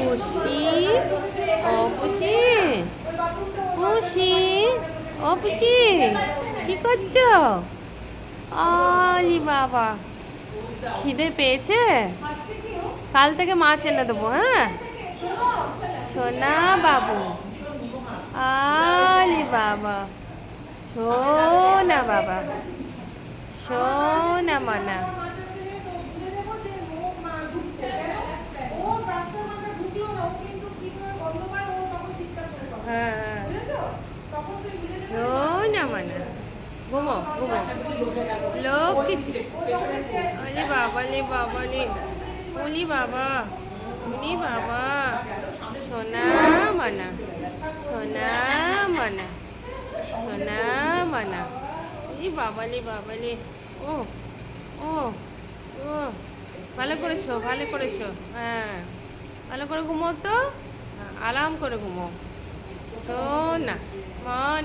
পুষি ও পুষি পুষি ও পুচি কি করছো? আলি বাবা, খিদে পেয়েছে? কাল থেকে মাছ এনে দেবো। হ্যাঁ সোনা বাবু, আলি বাবা, সোনা বাবা, সোনা মনা। হ্যাঁ হ্যাঁ, সোনা মনা, ঘুমো ঘুমো লক্ষ্মী। আরে বাবা লে বাবা লে, ওলি বাবা, ওলি বাবা, সোনা মনা, সোনা মনা, সোনা মনা। ওলি বাবা লে, ও ও ও, ভালো করেছো ভালো করেছো। হ্যাঁ ভালো করে ঘুমো তো, আরাম করে ঘুমো। সোনা মনা।